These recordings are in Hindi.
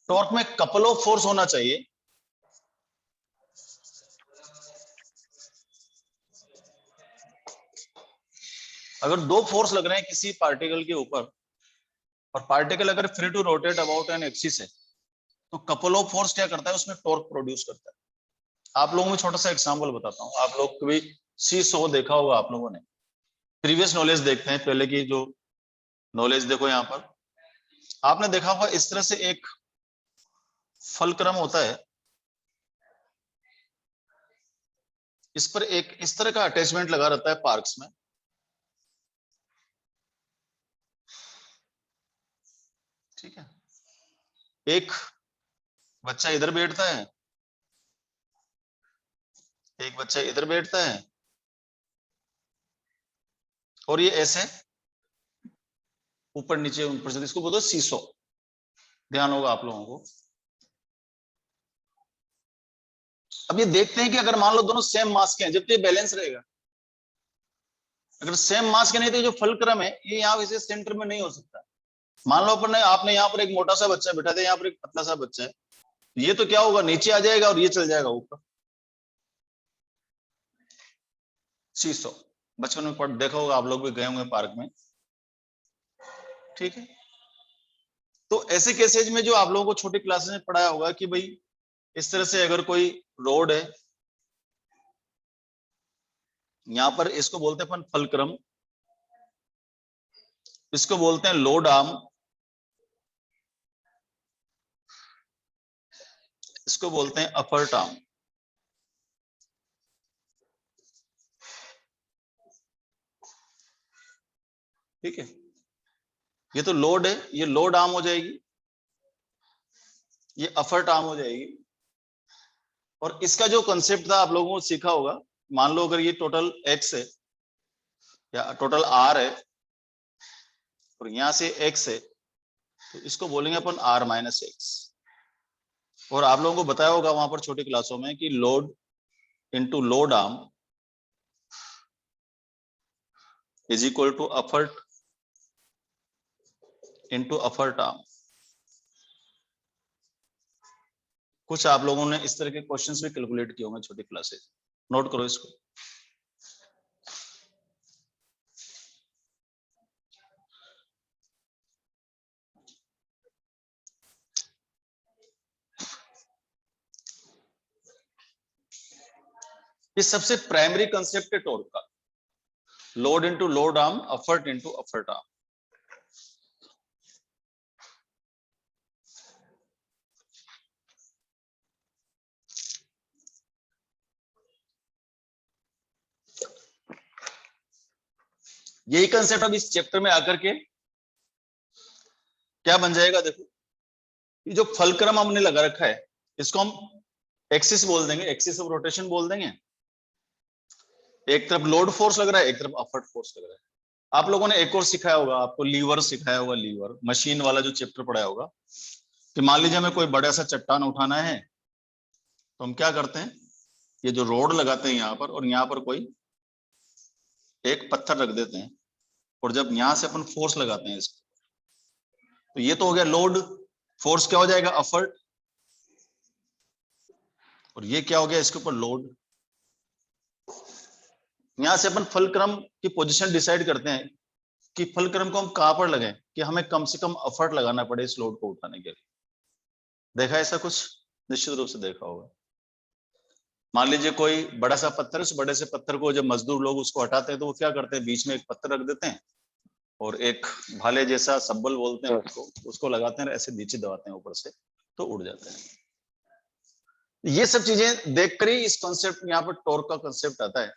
टॉर्क में कपल ऑफ फोर्स होना चाहिए। अगर दो फोर्स लग रहे हैं किसी पार्टिकल के ऊपर और पार्टिकल अगर free to rotate about an axis है, तो कपल ऑफ फोर्स क्या करता है, उसमें टॉर्क प्रोड्यूस करता है। आप लोगों में छोटा सा एग्जांपल बताता हूँ। आप लोग कभी सी सो देखा होगा आप लोगों ने, प्रीवियस नॉलेज देखते हैं, पहले की जो नॉलेज देखो यहाँ पर। आपने देखा होगा इस तरह से एक फलक्रम होता है, इस पर एक इस तरह का अटैचमेंट लगा रहता है पार्क्स में। ठीक है, एक बच्चा इधर बैठता है, एक बच्चा इधर बैठता है, और ये ऐसे ऊपर नीचे ऊपर से, इसको बोलते हैं सीसो। ध्यान होगा आप लोगों को। अब ये देखते हैं कि अगर मान लो दोनों सेम मास के हैं, जब तो ये बैलेंस रहेगा। अगर सेम मास के नहीं तो जो फलक्रम है ये यहाँ वैसे सेंटर में नहीं हो सकता। मान लो अपन आपने यहाँ पर एक मोटा सा बच्चा बैठा था, यहाँ पर एक पतला सा बच्चा है, ये तो क्या होगा, नीचे आ जाएगा और ये चल जाएगा ऊपर। सीसो बचपन में पढ़ देखा होगा, आप लोग भी गए होंगे पार्क में। ठीक है, तो ऐसे केसेज में जो आप लोगों को छोटी क्लासेस में पढ़ाया होगा कि भाई इस तरह से अगर कोई रोड है, यहां पर इसको बोलते हैं अपन फलक्रम, इसको बोलते हैं लोड आर्म, इसको बोलते हैं अपर आर्म। ठीक है, ये तो लोड है, ये लोड आर्म हो जाएगी, ये अफर्ट आर्म हो जाएगी। और इसका जो कंसेप्ट था आप लोगों को सीखा होगा, मान लो अगर ये टोटल एक्स है या टोटल आर है और यहां से एक्स है, तो इसको बोलेंगे अपन आर माइनस एक्स। और आप लोगों को बताया होगा वहां पर छोटी क्लासों में कि load into load arm is equal to effort into effort arm. कुछ आप लोगों ने इस तरह के क्वेश्चंस भी कैलकुलेट किए होंगे छोटी क्लासेस, नोट करो इसको। ये सबसे प्राइमरी कंसेप्ट है टॉर्क का, load into load arm, effort into effort arm. यही कंसेप्ट अब इस चैप्टर में आकर के क्या बन जाएगा, देखो ये जो फलक्रम हमने लगा रखा है इसको हम एक्सिस बोल देंगे, एक्सिस ऑफ रोटेशन बोल देंगे। एक तरफ लोड फोर्स लग रहा है, एक तरफ अफर्ट फोर्स लग रहा है। आप लोगों ने एक और सिखाया होगा, आपको लीवर सिखाया होगा, लीवर मशीन वाला जो चैप्टर पढ़ाया होगा, कि मान लीजिए हमें कोई बड़ा सा चट्टान उठाना है, तो हम क्या करते हैं, ये जो रोड लगाते हैं यहाँ पर, और यहाँ पर कोई एक पत्थर रख देते हैं, और जब यहां से अपन फोर्स लगाते हैं इसको, तो ये तो हो गया लोड, फोर्स क्या हो जाएगा, अफर्ट, और ये क्या हो गया इसके ऊपर लोड। यहां से अपन फलक्रम की पोजीशन डिसाइड करते हैं कि फलक्रम को हम कहां पर लगाएं कि हमें कम से कम एफर्ट लगाना पड़े इस लोड को उठाने के लिए। देखा ऐसा कुछ, निश्चित रूप से देखा होगा। मान लीजिए कोई बड़ा सा पत्थर, उस बड़े से पत्थर को जब मजदूर लोग उसको हटाते हैं तो वो क्या करते हैं, बीच में एक पत्थर रख देते हैं और एक भाले जैसा सब्बल बोलते हैं उसको लगाते हैं, ऐसे नीचे दबाते हैं ऊपर से, तो उड़ जाते हैं। ये सब चीजें देखकर ही इस कॉन्सेप्ट, यहाँ पर टॉर्क का कॉन्सेप्ट आता है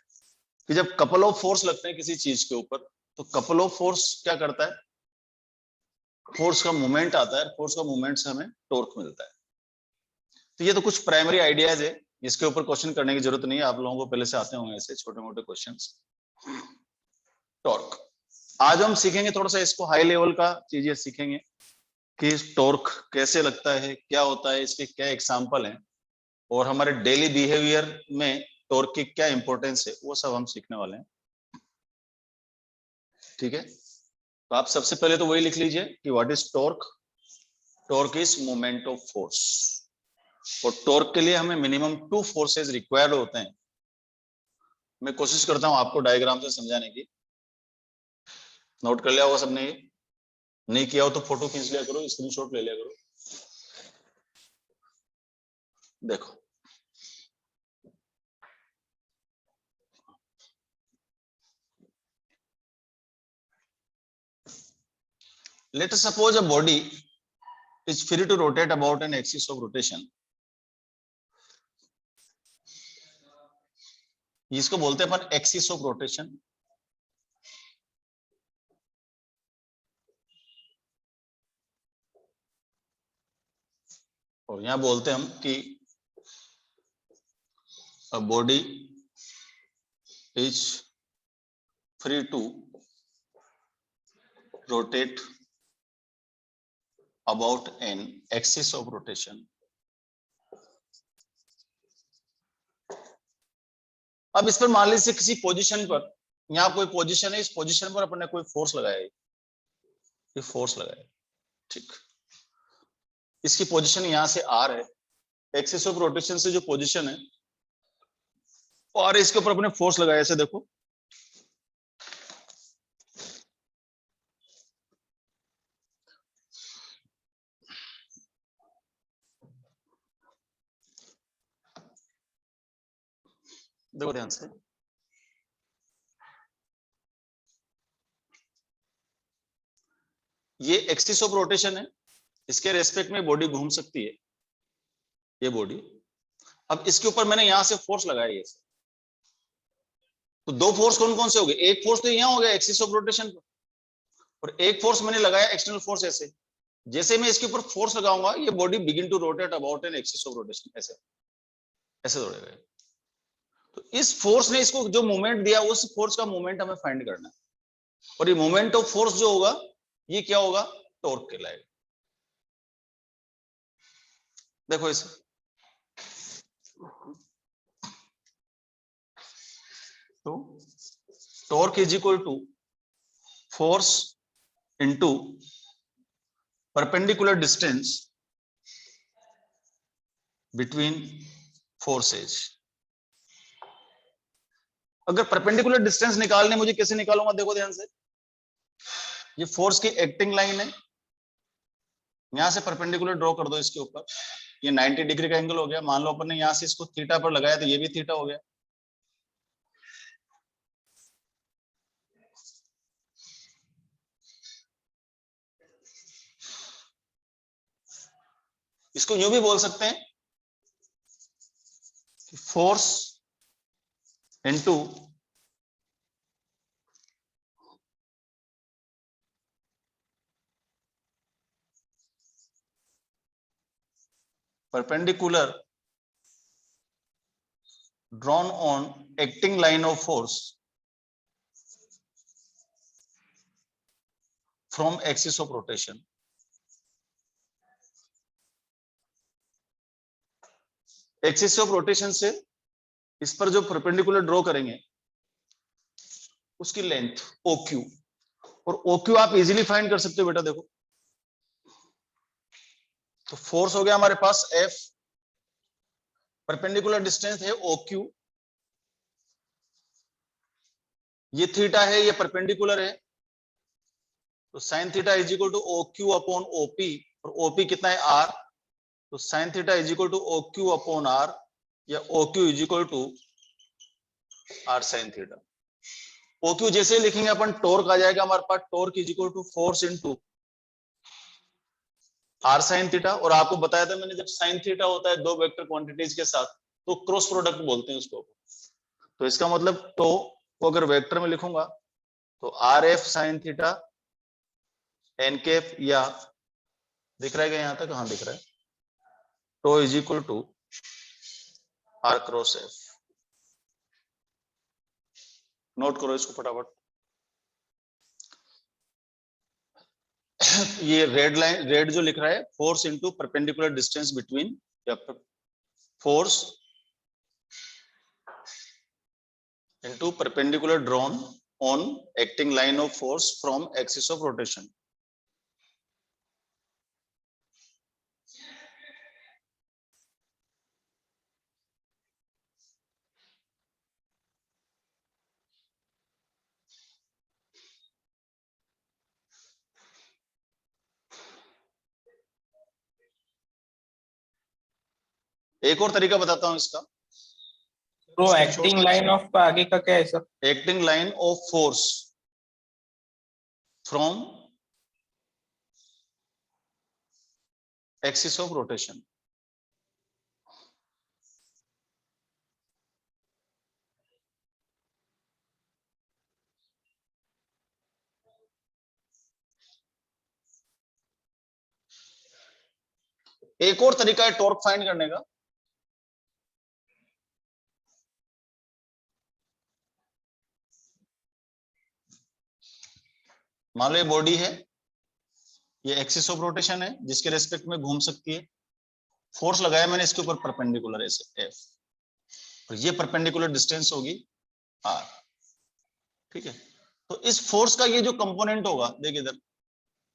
कि जब कपल ऑफ फोर्स लगते हैं किसी चीज के ऊपर, तो कपल ऑफ फोर्स क्या करता है, फोर्स का मूवमेंट आता है, फोर्स का मूवमेंट से हमें टॉर्क मिलता है। तो ये तो कुछ प्राइमरी आइडियाज है, इसके ऊपर क्वेश्चन करने की जरूरत नहीं है, आप लोगों को पहले से आते होंगे ऐसे छोटे मोटे क्वेश्चंस। टॉर्क आज हम सीखेंगे, थोड़ा सा इसको हाई लेवल का चीजें सीखेंगे कि टॉर्क कैसे लगता है, क्या होता है, इसके क्या एग्जांपल हैं, और हमारे डेली बिहेवियर में टॉर्क की क्या इंपॉर्टेंस है, वो सब हम सीखने वाले हैं। ठीक है, तो आप सबसे पहले तो वही लिख लीजिए कि what is torque. Torque is moment of force, और टॉर्क के लिए हमें मिनिमम 2 फोर्सेस रिक्वायर्ड होते हैं। मैं कोशिश करता हूं आपको डायग्राम से समझाने की। नोट कर लिया होगा सबने, ये नहीं किया हो तो फोटो खींच लिया करो, स्क्रीनशॉट ले लिया करो। देखो, let us suppose a body is free to rotate about an axis of rotation. इसको बोलते हैं अपन एक्सिस ऑफ रोटेशन। और यहां बोलते हैं हम कि a body is free to rotate about an axis of rotation. अब इस पर मान लीजिए किसी पोजीशन पर, यहाँ कोई पोजीशन है, इस पोजीशन पर अपन ने कोई फोर्स लगाया है, ये फोर्स लगाया है, ठीक। इसकी पोजीशन यहां से आर है, एक्सिस ऑफ रोटेशन से जो पोजीशन है और इसके ऊपर अपने फोर्स लगाया, ऐसे देखो। देखो ध्यान से, ये एक्सिस ऑफ रोटेशन है, इसके रेस्पेक्ट में बॉडी घूम सकती है, ये बॉडी। अब इसके ऊपर मैंने यहां से फोर्स लगाया है, तो दो फोर्स कौन कौन से हो गए? एक फोर्स तो यहां हो गया एक्सिस ऑफ रोटेशन पर, और एक फोर्स मैंने लगाया एक्सटर्नल फोर्स ऐसे। जैसे मैं इसके ऊपर फोर्स लगाऊंगा, ये body begin to rotate about an axis of rotation, ऐसे ऐसे दौड़ेगा। तो इस फोर्स ने इसको जो मूवमेंट दिया, उस फोर्स का मूवमेंट हमें फाइंड करना है, और ये मूवमेंट ऑफ फोर्स जो होगा, ये क्या होगा? टॉर्क कहलाएगा। देखो इसे, तो torque is equal to force into perpendicular distance between forces. अगर परपेंडिकुलर डिस्टेंस निकालने, मुझे कैसे निकालूंगा? देखो ध्यान से, ये फोर्स की एक्टिंग लाइन है, यहां से परपेंडिकुलर ड्रॉ कर दो इसके ऊपर। ये 90 डिग्री का एंगल हो गया। मान लो अपन ने यहां से इसको थीटा पर लगाया, तो ये भी थीटा हो गया। इसको यूं भी बोल सकते हैं, force into perpendicular drawn on acting line of force from axis of rotation. Axis of rotation से इस पर जो परपेंडिकुलर ड्रॉ करेंगे, उसकी लेंथ OQ, और OQ आप इजीली फाइंड कर सकते हो बेटा। देखो, तो फोर्स हो गया हमारे पास F, परपेंडिकुलर डिस्टेंस है OQ, ये थीटा है, ये परपेंडिकुलर है, तो sine theta is equal to OQ upon OP, और OP कितना है? R, तो sine theta is equal to OQ upon R, या OQ is equal to R sine theta. OQ जैसे लिखेंगे अपन, टॉर्क आ जाएगा हमारे पास, torque is equal to force into R sine theta. और आपको बताया था मैंने, जब साइन थीटा होता है दो वेक्टर क्वांटिटीज के साथ, तो क्रॉस प्रोडक्ट बोलते हैं उसको। तो इसका मतलब टो को अगर वेक्टर में लिखूंगा, तो RF sine theta n cap, या दिख रहा है क्या यहां तक? हाँ दिख रहा है। Tau is equal to R cross F। Note करो इसको फटाफट। ये रेड लाइन, रेड जो लिख रहा है, force into perpendicular distance between, या force into perpendicular drawn on acting line of force from axis of rotation. एक और तरीका बताता हूं इसका। तो एक्टिंग लाइन ऑफ का आगे का क्या है sir? Acting line of force from axis of rotation. एक और तरीका है टॉर्क फाइंड करने का। मान लो ये बॉडी है, ये एक्सिस ऑफ रोटेशन है जिसके रेस्पेक्ट में घूम सकती है। फोर्स लगाया मैंने इसके ऊपर परपेंडिकुलर ऐसे एफ, और ये परपेंडिकुलर डिस्टेंस होगी आर। ठीक है, तो इस फोर्स का ये जो कंपोनेंट होगा, देखिए इधर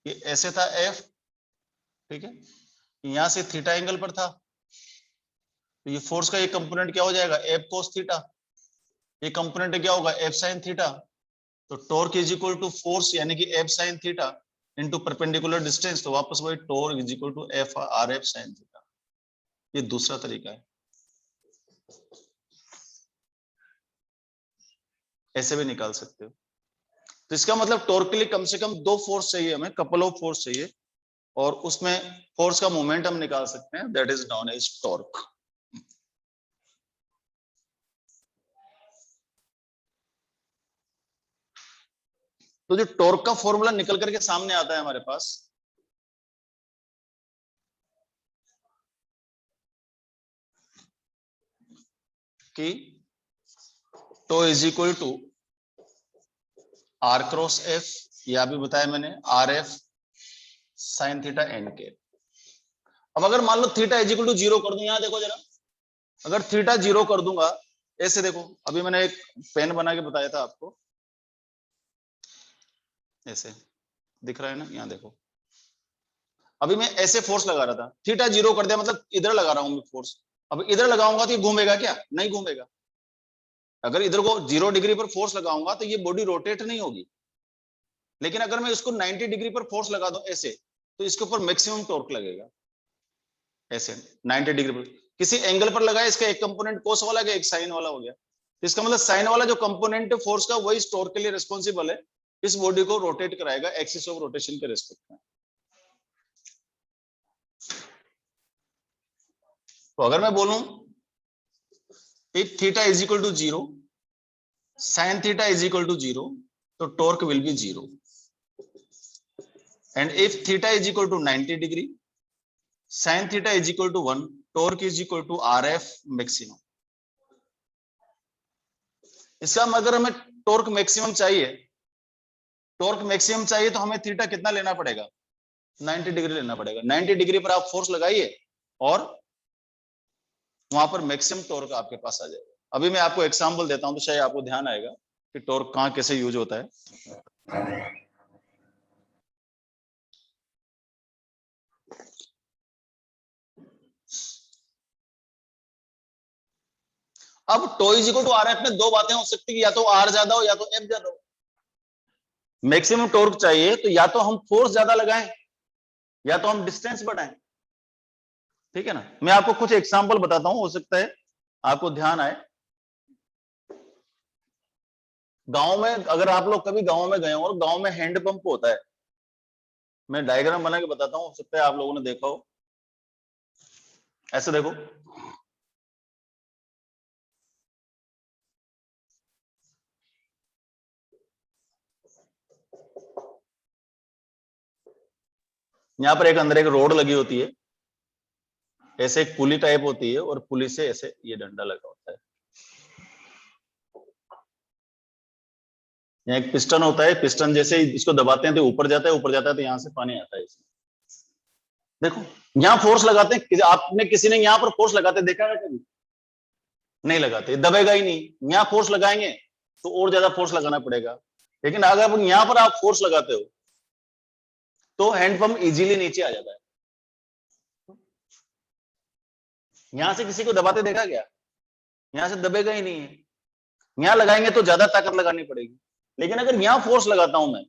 ये ऐसे था एफ, ठीक है, यहां से थीटा एंगल पर था, तो ये फोर्स का ये कंपोनेंट क्या हो जाएगा, एफ कोस थीटा। ये कंपोनेंट क्या होगा, एफ साइन थीटा। तो torque is equal to force यानी कि F sine theta into perpendicular distance, तो वापस वही torque is equal to F R F sine theta. ये दूसरा तरीका है, ऐसे भी निकाल सकते हो। तो इसका मतलब टॉर्क के लिए कम से कम दो फोर्स चाहिए हमें, कपल ऑफ फोर्स चाहिए, और उसमें फोर्स का मोमेंट हम निकाल सकते हैं, that is known as torque. तो जो टॉर्क का फॉर्मूला निकल करके सामने आता है हमारे पास, कि tau is equal to R cross F, या भी बताया मैंने, R F sine theta n के। अब अगर मान लो थीटा इज इक्वल टू 0 कर दूं, यहां देखो जरा, अगर थीटा 0 कर दूंगा, ऐसे देखो, अभी मैंने एक पेन बना के बताया था आपको, ऐसे दिख रहा है ना, यहां देखो, अभी मैं ऐसे फोर्स लगा रहा था, थीटा 0 कर दिया, मतलब इधर लगा रहा हूं मैं फोर्स। अब इधर लगाऊंगा तो ये घूमेगा क्या, नहीं घूमेगा। अगर इधर को 0 डिग्री पर फोर्स लगाऊंगा तो ये बॉडी रोटेट नहीं होगी। लेकिन अगर मैं इसको 90 डिग्री पर फोर्स लगा दूं ऐसे, तो इसके ऊपर मैक्सिमम टॉर्क लगेगा, ऐसे 90 डिग्री पर किसी एंगल पर लगाया, इसका एक कंपोनेंट कोस वाला गया, एक साइन वाला हो गया। इसका मतलब साइन वाला जो कंपोनेंट फोर्स का, वही टॉर्क के लिए रिस्पॉन्सिबल है, इस बॉडी को रोटेट कराएगा एक्सिस ऑफ रोटेशन के रेस्पेक्ट में। तो अगर मैं बोलूं if theta is equal to 0, sin theta is equal to 0, तो torque will be 0, and if theta is equal to 90 degree, sin theta is equal to 1, torque is equal to RF maximum। इसका मतलब हमें टॉर्क मैक्सिमम चाहिए, टॉर्क मैक्सिमम चाहिए तो हमें थीटा कितना लेना पड़ेगा, 90 डिग्री लेना पड़ेगा। 90 डिग्री पर आप फोर्स लगाइए और वहां पर मैक्सिमम टॉर्क आपके पास आ जाएगा। अभी मैं आपको एग्जांपल देता हूं तो शायद आपको ध्यान आएगा कि टॉर्क कहां कैसे यूज होता है। अब tau is equal to R F में दो बातें हो सकती है, या तो आर ज्यादा हो या तो एफ ज्यादा हो। मैक्सिमम टॉर्क चाहिए तो या तो हम फोर्स ज्यादा लगाएं या तो हम डिस्टेंस बढ़ाएं। ठीक है ना, मैं आपको कुछ एग्जांपल बताता हूं, हो सकता है आपको ध्यान आए। गांव में, अगर आप लोग कभी गांव में गए हो और गांव में हैंड पंप होता है, मैं डायग्राम बना के बताता हूं, हो सकता है आप लोगों ने देखा हो। ऐसे देखो, यहां पर एक अंदर एक रोड लगी होती है, ऐसे एक पुली टाइप होती है, और पुली से ऐसे ये डंडा लगा होता है। यहाँ एक पिस्टन होता है, पिस्टन जैसे इसको दबाते हैं तो ऊपर जाता है, ऊपर जाता है तो यहां से पानी आता है इसमें। देखो यहां फोर्स लगाते हैं, आपने किसी ने यहां पर फोर्स लगाते देखा है कभी, नहीं लगाते, दबेगा ही नहीं। यहां फोर्स लगाएंगे तो और ज्यादा फोर्स लगाना पड़ेगा, लेकिन अगर यहां पर आप फोर्स लगाते हो तो हैंडपंप इजीली नीचे आ जाता है। यहां से किसी को दबाते देखा गया, यहां से दबेगा ही नहीं है। यहां लगाएंगे तो ज्यादा ताकत लगानी पड़ेगी, लेकिन अगर यहां फोर्स लगाता हूं मैं,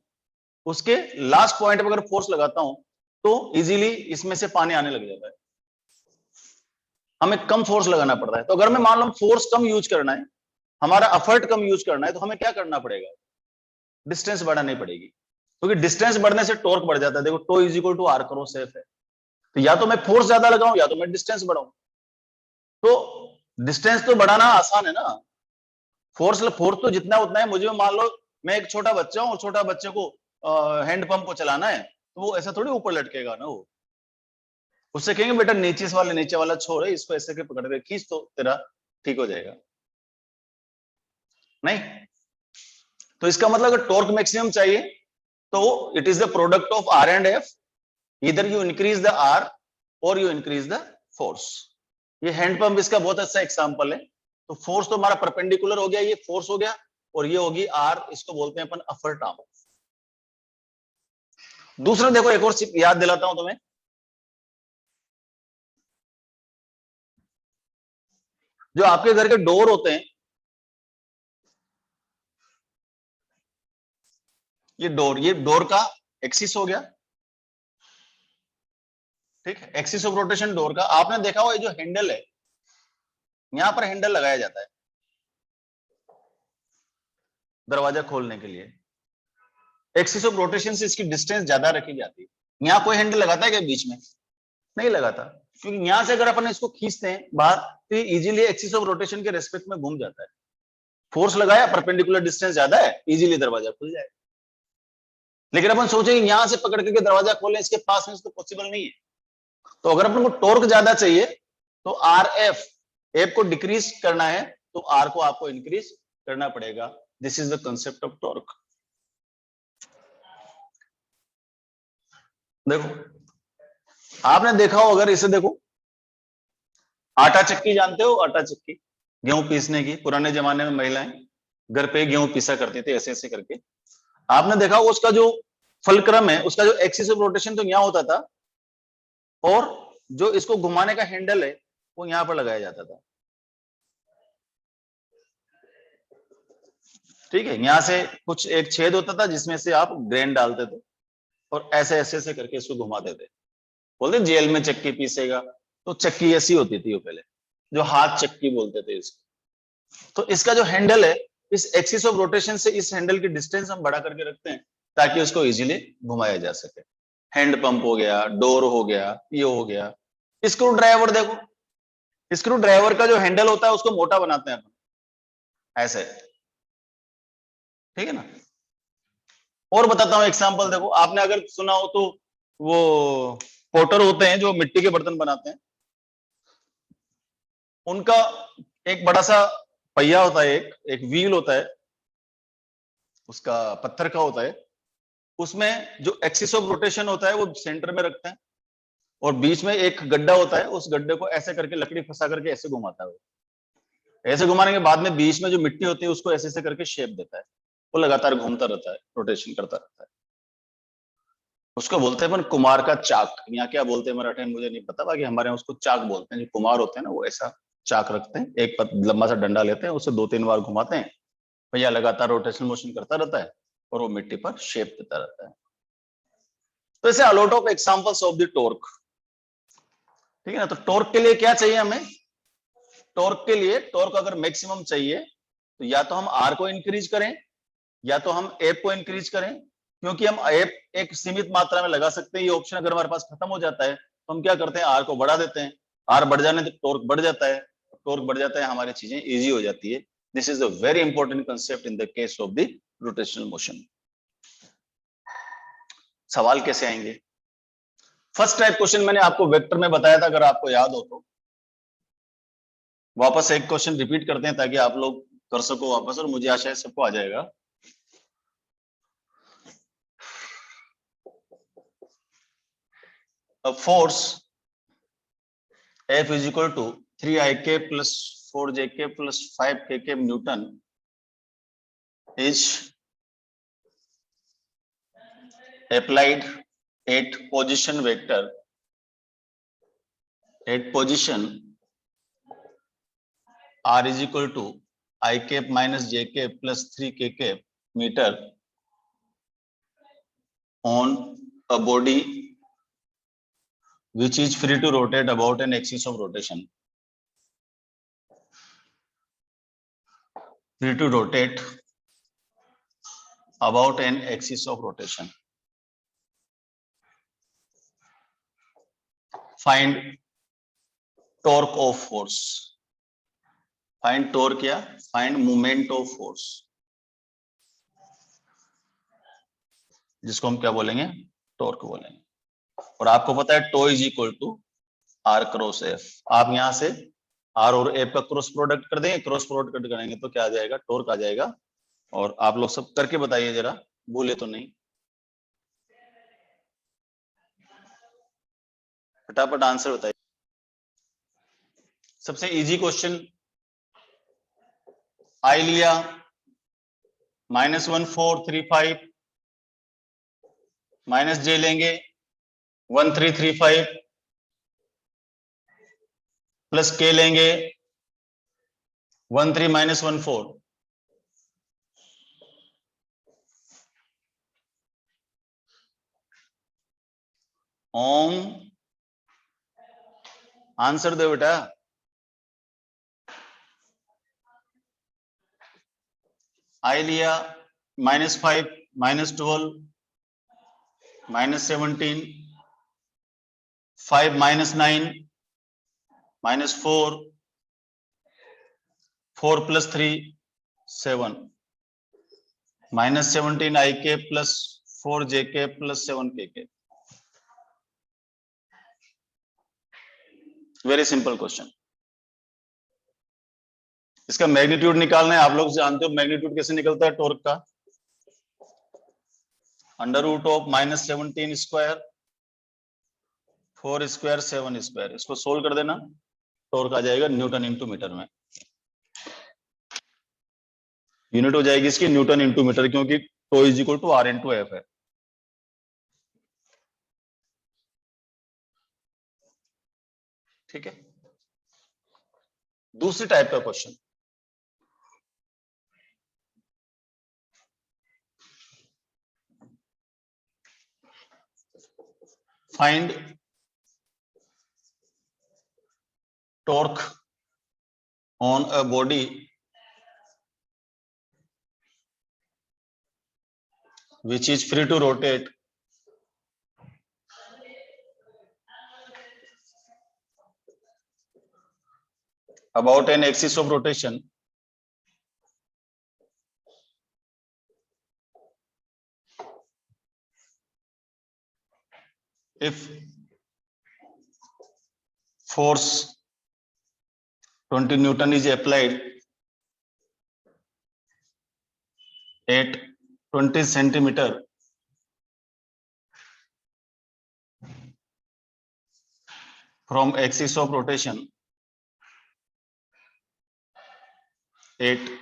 उसके लास्ट पॉइंट पर अगर फोर्स लगाता हूं तो इजीली इसमें से पानी आने लग जाता है। हमें कम फोर्स लगाना पड़ता है। तो अगर मैं मान लो फोर्स कम यूज करना है, हमारा एफर्ट कम यूज करना है, तो हमें क्या करना पड़ेगा, डिस्टेंस बढ़ानी पड़ेगी, क्योंकि डिस्टेंस बढ़ने से टॉर्क बढ़ जाता है। देखो tau is equal to R करो सेफ है, तो या तो मैं फोर्स ज्यादा लगाऊं या तो मैं डिस्टेंस बढ़ाऊं। तो डिस्टेंस तो बढ़ाना आसान है ना, फोर्स फोर्स तो जितना उतना है। मुझे मान लो मैं एक छोटा बच्चा हूं और छोटा बच्चे को हैंड पंप को चलाना है, तो वो ऐसा थोड़ी ऊपर लटकेगा ना, वो उससे कहेंगे बेटा नीचे वाला छोड़ है, इसको ऐसे के पकड़ के खींच तो तेरा ठीक हो जाएगा, नहीं। तो इसका मतलब अगर टॉर्क मैक्सिमम चाहिए तो it is the product of R and F, इधर यू इंक्रीज द आर और यू इंक्रीज द फोर्स। ये हैंड पंप इसका बहुत अच्छा एग्जांपल है। तो फोर्स तो हमारा परपेंडिकुलर हो गया, ये फोर्स हो गया, और ये होगी आर, इसको बोलते हैं अपन अपर आर्म। दूसरा देखो, एक और याद दिलाता हूं तुम्हें, जो आपके घर के डोर होते हैं, ये डोर का एक्सिस हो गया, ठीक है, एक्सिस ऑफ रोटेशन डोर का। आपने देखा हो ये जो हैंडल है, यहां पर हैंडल लगाया जाता है दरवाजा खोलने के लिए, एक्सिस ऑफ रोटेशन से इसकी डिस्टेंस ज्यादा रखी जाती है। यहां कोई हैंडल लगाता है क्या बीच में, नहीं लगाता, क्योंकि यहां से अगर अपन इसको खींचते हैं बाहर तो ये इजीली एक्सिस ऑफ रोटेशन के रेस्पेक्ट में घूम जाता है। फोर्स लगाया, परपेंडिकुलर डिस्टेंस ज्यादा है, इजीली दरवाजा खुल जाए। लेकिन अपन सोचेंगे यहां से पकड़ के दरवाजा खोलें, इसके पास में, तो पॉसिबल नहीं है। तो अगर अपन को टॉर्क ज्यादा चाहिए तो आर एफ को डिक्रीज करना है तो आर को आपको इंक्रीज करना पड़ेगा। This is the concept of torque. देखो आपने देखा हो, अगर इसे देखो, आटा चक्की जानते हो, आटा चक्की गेहूं पीसने की, पुराने जमाने में महिलाएं घर पे गेहूं पीसा करती थी ऐसे ऐसे करके। आपने देखा हो उसका जो फलक्रम है, उसका जो एक्सिस ऑफ रोटेशन तो यहां होता था, और जो इसको घुमाने का हैंडल है वो यहां पर लगाया जाता था, ठीक है। यहां से कुछ एक छेद होता था जिसमें से आप ग्रेन डालते थे और ऐसे ऐसे ऐसे करके इसको घुमाते थे। बोलते जेल में चक्की पीसेगा, तो चक्की ऐसी होती थी वो पहले, जो हाथ चक्की बोलते थे इसको। तो इसका जो हैंडल है, इस एक्सिस ऑफ रोटेशन से इस हैंडल की डिस्टेंस हम बड़ा करके रखते हैं ताकि उसको इजीली घुमाया जा सके। हैंड पंप हो गया, डोर हो गया, ये हो गया। स्क्रू ड्राइवर देखो, स्क्रू ड्राइवर का जो हैंडल होता है उसको मोटा बनाते हैं अपन ऐसे, ठीक है ना। और बताता हूं एग्जांपल, देखो आपने अगर सुना हो तो, वो पोटर होते हैं जो मिट्टी के बर्तन बनाते हैं, उनका एक बड़ा सा पहिया होता है, एक व्हील होता है, उसका पत्थर का होता है। उसमें जो एक्सिस ऑफ रोटेशन होता है वो सेंटर में रखते हैं, और बीच में एक गड्ढा होता है, उस गड्ढे को ऐसे करके लकड़ी फंसा करके ऐसे घुमाता है वो। ऐसे घुमाने के बाद में बीच में जो मिट्टी होती है उसको ऐसे ऐसे करके शेप देता है, वो लगातार घूमता रहता है, रोटेशन करता रहता है। उसको बोलते हैं अपन कुमार का चाक। यहाँ क्या बोलते हैं मराठी में मुझे नहीं पता, बाकी हमारे यहाँ उसको चाक बोलते हैं। जो कुमार होते हैं ना, वो ऐसा चाक रखते हैं, एक लंबा सा डंडा लेते हैं, उसे 2-3 बार घुमाते हैं, भैया लगातार रोटेशन मोशन करता रहता है और वो मिट्टी पर शेप देता रहता है। तो ऐसे a lot of examples of the torque, ठीक है ना। तो टॉर्क के लिए क्या चाहिए हमें, टॉर्क के लिए, टॉर्क अगर मैक्सिमम चाहिए तो या तो हम आर को इंक्रीज करें या तो हम एफ को इंक्रीज करें, क्योंकि हम एफ एक सीमित मात्रा में लगा सकते हैं। ये ऑप्शन अगर हमारे पास खत्म हो जाता है तो हम क्या करते हैं, आर को बढ़ा देते हैं। आर बढ़ जाने से टॉर्क बढ़ जाता है, टॉर्क बढ़ जाता है, हमारी चीजें इजी हो जाती है। This is a very important concept in the case of the rotational motion. सवाल कैसे आएंगे, फर्स्ट टाइप क्वेश्चन मैंने आपको वेक्टर में बताया था, अगर आपको याद हो तो। वापस एक क्वेश्चन रिपीट करते हैं ताकि आप लोग कर सको वापस, और मुझे आशा है सबको आ जाएगा। A force F is equal to 3ik plus 4jk plus 5kk Newton is applied at position vector at position r is equal to I cap minus j cap plus 3kk meter on a body which is free to rotate about an axis of rotation. free to rotate about an axis of rotation. Find torque of force. Find torque क्या? Find moment of force. जिसको हम क्या बोलेंगे? टॉर्क बोलेंगे. और आपको पता है tau is equal to R cross F. आप यहां से आर और एफ का क्रॉस प्रोडक्ट कर देंगे, क्रॉस प्रोडक्ट करेंगे तो क्या आ जाएगा? टॉर्क आ जाएगा. और आप लोग सब करके बताइए जरा, भूले तो नहीं. फटाफट आंसर बताइए. सबसे इजी क्वेश्चन आई लिया -1435 माइनस जे लेंगे 1335 प्लस के लेंगे 13 माइनस 14. ओम आंसर दो बेटा. आई लिया -5 -12 -17 5 -9 -4 4 + 3 7 -17 आई के प्लस 4 जे के प्लस 7 के. Very simple question. इसका मैग्नीट्यूड निकालना है. आप लोग जानते हो मैग्नीट्यूड कैसे निकलता है टॉर्क का? √of -17 square 4 square 7 square. इसको सोल्व कर देना, टॉर्क आ जाएगा न्यूटन इंटू मीटर में. यूनिट हो जाएगी इसकी न्यूटन इंटू मीटर, क्योंकि tau is equal to R into F है. ठीक है. दूसरी टाइप का question, find torque on a body which is free to rotate about an axis of rotation if force 20 Newton is applied at 20 centimeter from axis of rotation at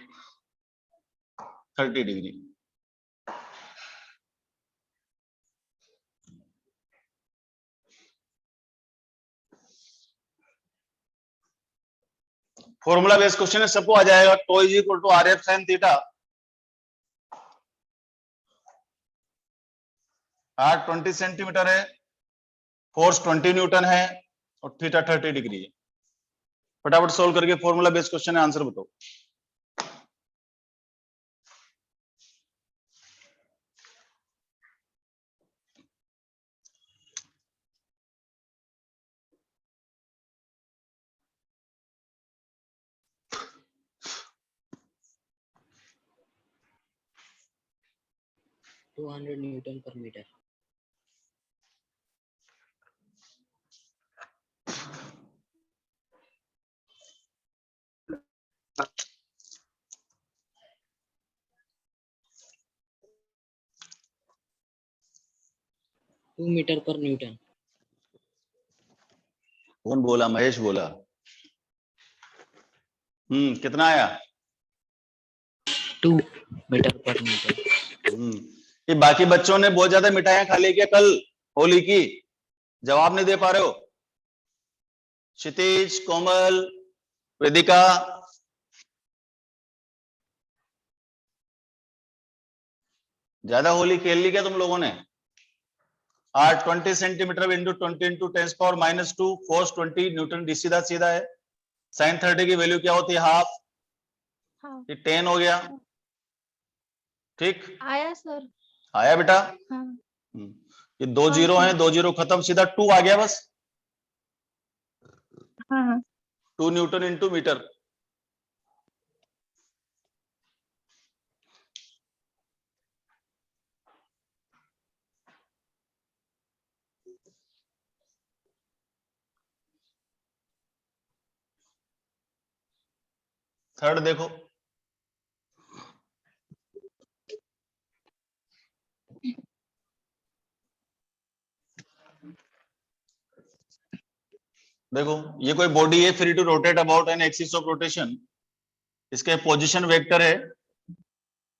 30 degree. Formula based question है, सबको आ जाएगा. Tau is equal to R F sine theta. R 20 centimetre है, फोर्स 20 न्यूटन है और थीटा 30 डिग्री है. फटाफट सोल्व करके फॉर्मूला बेस्ड क्वेश्चन है, आंसर बताओ. Newton per meter. मीटर पर न्यूटन. कौन बोला? महेश बोला. कितना आया? 2 मीटर पर मीटर. ये बाकी बच्चों ने बहुत ज्यादा मिठाइयां खा ली क्या कल होली की? जवाब नहीं दे पा रहे हो? क्षितिज, कोमल, वेदिका, ज्यादा होली खेल ली क्या तुम लोगों ने? R 20 centimetre into 20 into 10⁻⁻2 force 20 newton. सीधा सीधा है. साइन 30 की वैल्यू क्या होती है? हाफ. हाँ ये 10 हो गया, ठीक, आया सर। आया बेटा। हाँ ये 2 हाँ, जीरो सर। हैं, 2 जीरो खत्म, सीधा 2 आ गया बस। हाँ हाँ 2 न्यूटन इंटू मीटर। थर्ड देखो, देखो ये कोई बॉडी है free to rotate about an axis of rotation, इसके पोजीशन वेक्टर है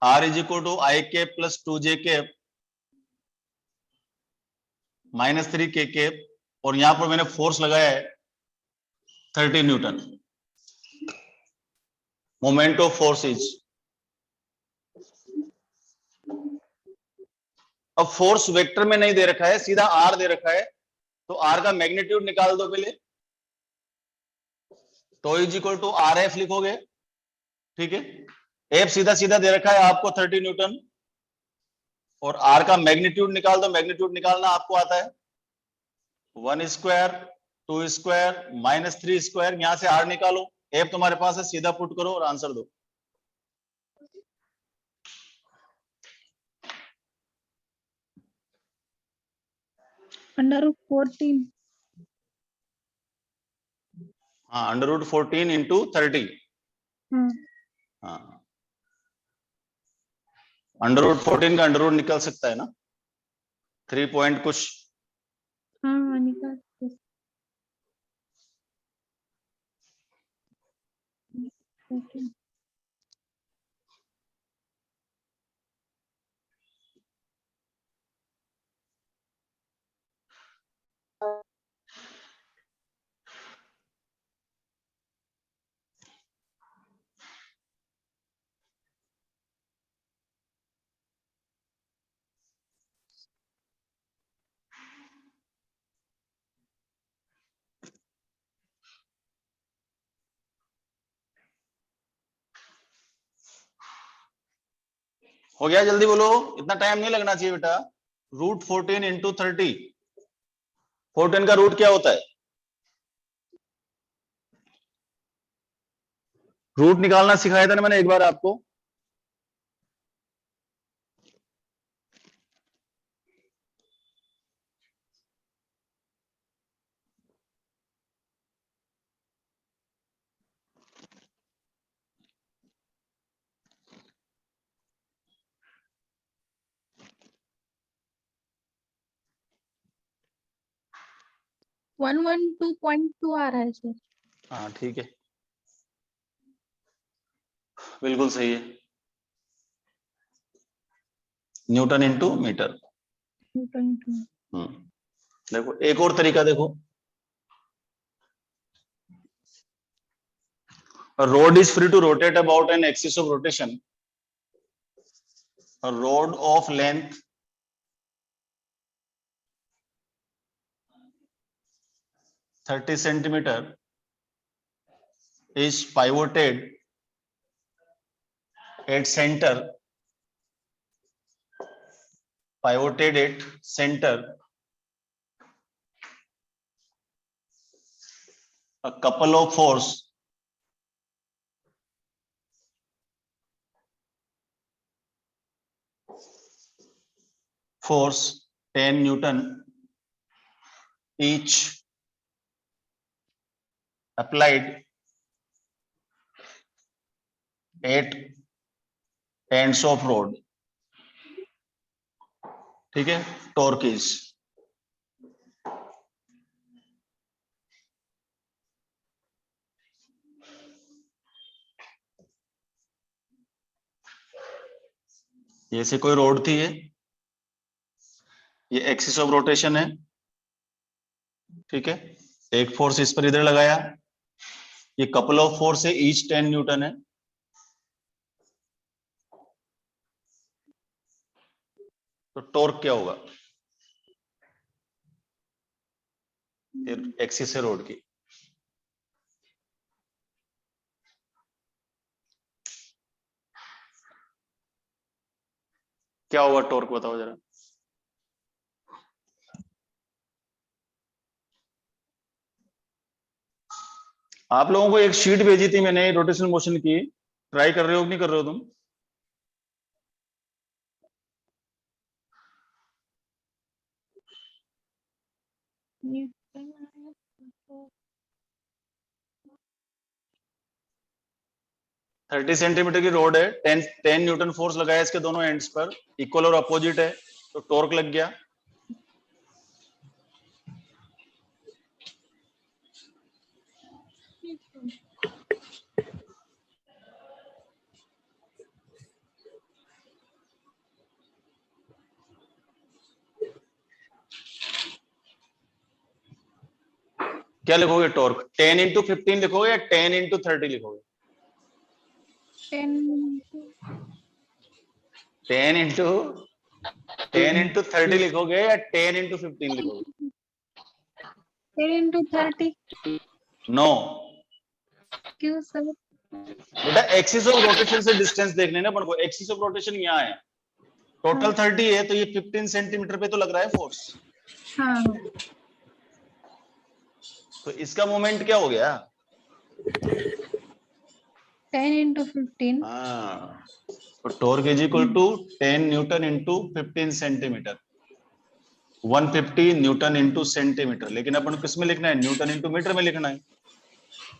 r is equal to I cap plus 2j cap minus 3k cap, और यहां पर मैंने फोर्स लगाया है 30 newton. Moment of force is, अब फोर्स वेक्टर में नहीं दे रखा है, सीधा r दे रखा है, तो r का मैग्नीट्यूड निकाल दो पहले, तो is equal to R F लिखोगे, ठीक है। एफ सीधा सीधा दे रखा है आपको 30 न्यूटन, और आर का मैग्नीट्यूड निकाल दो, मैग्नीट्यूड निकालना आपको आता है 1 स्क्वायर 2 स्क्वायर माइनस 3 स्क्वायर, यहां से आर निकालो, एफ तुम्हारे पास है, सीधा पुट करो और आंसर दो। √14। हाँ √14 इंटू 30, हाँ हाँ √14 का अंडर रूट निकल सकता है ना, 3 पॉइंट कुछ। हाँ हाँ निकाल। ओके हो गया, जल्दी बोलो, इतना टाइम नहीं लगना चाहिए बेटा। √14 इंटू 30, 14 का रूट क्या होता है, रूट निकालना सिखाया था ना मैंने एक बार आपको। वन 112.2 आ रहा है सर। हाँ ठीक है, बिल्कुल सही है, न्यूटन इंटू मीटर। न्यूटन। देखो एक और तरीका देखो, a rod is free to rotate about an axis of rotation, a rod of length 30 centimeter is pivoted at center, pivoted at center a couple of force 10 Newton each applied at ends of rod, ठीक है, torque is, जैसे कोई रोड थी, ये एक्सिस ऑफ रोटेशन है, ठीक है, एक फोर्स इस पर इधर लगाया, ये कपल ऑफ फोर्स है, ईच 10 न्यूटन है, तो टॉर्क क्या होगा, एक्सिस है रोड की, क्या होगा टॉर्क बताओ जरा। आप लोगों को एक शीट भेजी थी मैंने रोटेशनल मोशन की, ट्राई कर रहे हो कि नहीं कर रहे हो तुम? Newton. 30 सेंटीमीटर की रोड है, 10 न्यूटन फोर्स लगाया इसके दोनों एंड्स पर, इक्वल और अपोजिट है, तो टॉर्क लग गया। क्या लिखोगे टॉर्क? 10 इंटू 15 लिखोगे या 10 इंटू 30 लिखोगे? 10 इंटू 30 लिखोगे या 10 इंटू 15 लिखोगे? 10 into 30. नो क्यों सर? बेटा, एक्सिस ऑफ रोटेशन से डिस्टेंस देखने ना अपन को, एक्सिस ऑफ रोटेशन यहाँ है, टोटल 30 है, तो ये 15 सेंटीमीटर पे तो लग रहा है फोर्स, हाँ, तो इसका मोमेंट क्या हो गया? 10 into 15. हाँ, तो torque is equal to 10 newton into 15 centimetre, 150 newton into centimetre, लेकिन अपन को किस में लिखना है? न्यूटन इंटू मीटर में लिखना है,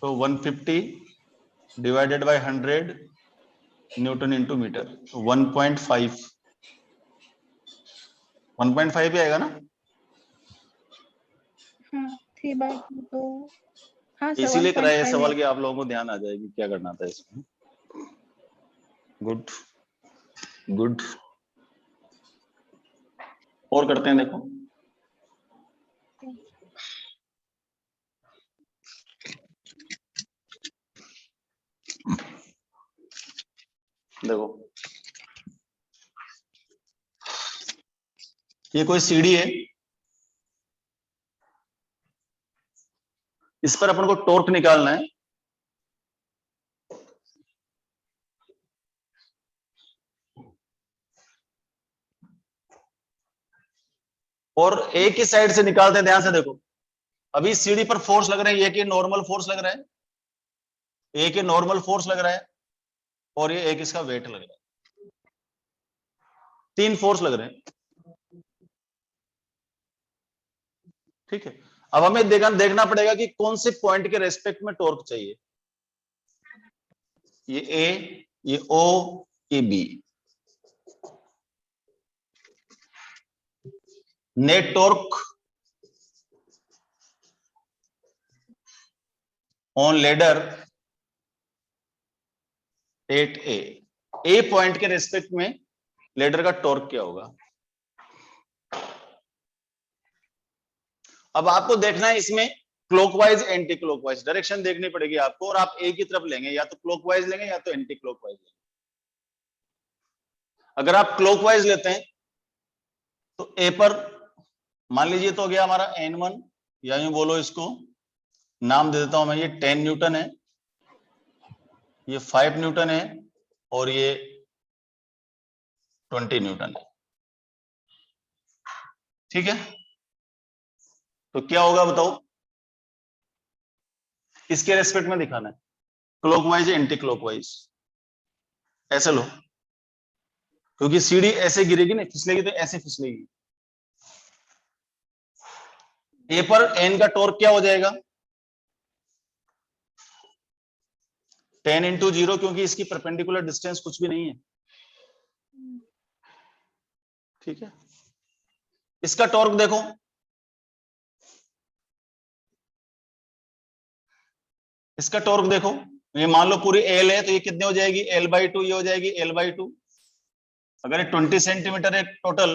तो 150 divided by 100 newton into metre, 1.5 ही आएगा ना? हाँ, 3/2 तो हाँ सर, इसीलिए कराया 1.5 सवाल है। कि आप लोगों को ध्यान आ जाएगी क्या करना था इसमें। गुड गुड, और करते हैं, देखो देखो, ये कोई सीढ़ी है, इस पर अपन को टॉर्क निकालना है। और एक ही साइड से निकालते हैं, ध्यान से देखो, अभी सीढ़ी पर फोर्स लग रहे हैं, एक ही नॉर्मल फोर्स लग रहा है, एक ही नॉर्मल फोर्स लग रहा है, और ये एक इसका वेट लग रहा है, 3 फोर्स लग रहे हैं, ठीक है। अब हमें देखना पड़ेगा कि कौन से पॉइंट के रेस्पेक्ट में टॉर्क चाहिए, ये ए, ये ओ, ये B. Net torque on ladder at A point के रेस्पेक्ट में लेडर का टॉर्क क्या होगा? अब आपको देखना है इसमें क्लॉकवाइज एंटी क्लॉकवाइज डायरेक्शन देखनी पड़ेगी आपको, और आप ए की तरफ लेंगे, या तो क्लॉकवाइज लेंगे या तो एंटी क्लॉकवाइज लेंगे। अगर आप क्लॉकवाइज लेते हैं तो ए पर मान लीजिए तो हो गया हमारा N1, या यूं बोलो, इसको नाम दे देता हूं मैं, ये 10 न्यूटन है, ये 5 न्यूटन है, और ये 20 न्यूटन है, ठीक है। तो क्या होगा बताओ, इसके रेस्पेक्ट में दिखाना है, क्लॉकवाइज एंटी क्लॉकवाइज, ऐसे लो, क्योंकि सीढ़ी ऐसे गिरेगी ना, फिसलेगी तो ऐसे फिसलेगी। ए पर एन का टॉर्क क्या हो जाएगा? 10 इंटू 0, क्योंकि इसकी परपेंडिकुलर डिस्टेंस कुछ भी नहीं है, ठीक है। इसका टॉर्क देखो, इसका टॉर्क देखो, ये मान लो पूरी एल है, तो ये कितने हो जाएगी? L/2, ये हो जाएगी L/2। अगर ये 20 सेंटीमीटर है टोटल,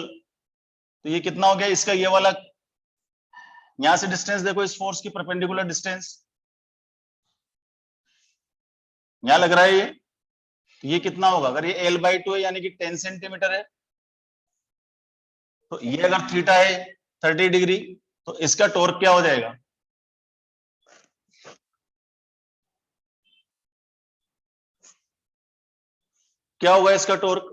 तो ये कितना हो गया इसका? ये वाला, यहां से डिस्टेंस देखो, इस फोर्स की परपेंडिकुलर डिस्टेंस यहां लग रहा है ये कितना होगा? अगर ये L/2 है, यानी कि 10 सेंटीमीटर है, तो ये अगर थीटा है 30 डिग्री, तो इसका टॉर्क क्या हो जाएगा? क्या होगा इसका टॉर्क?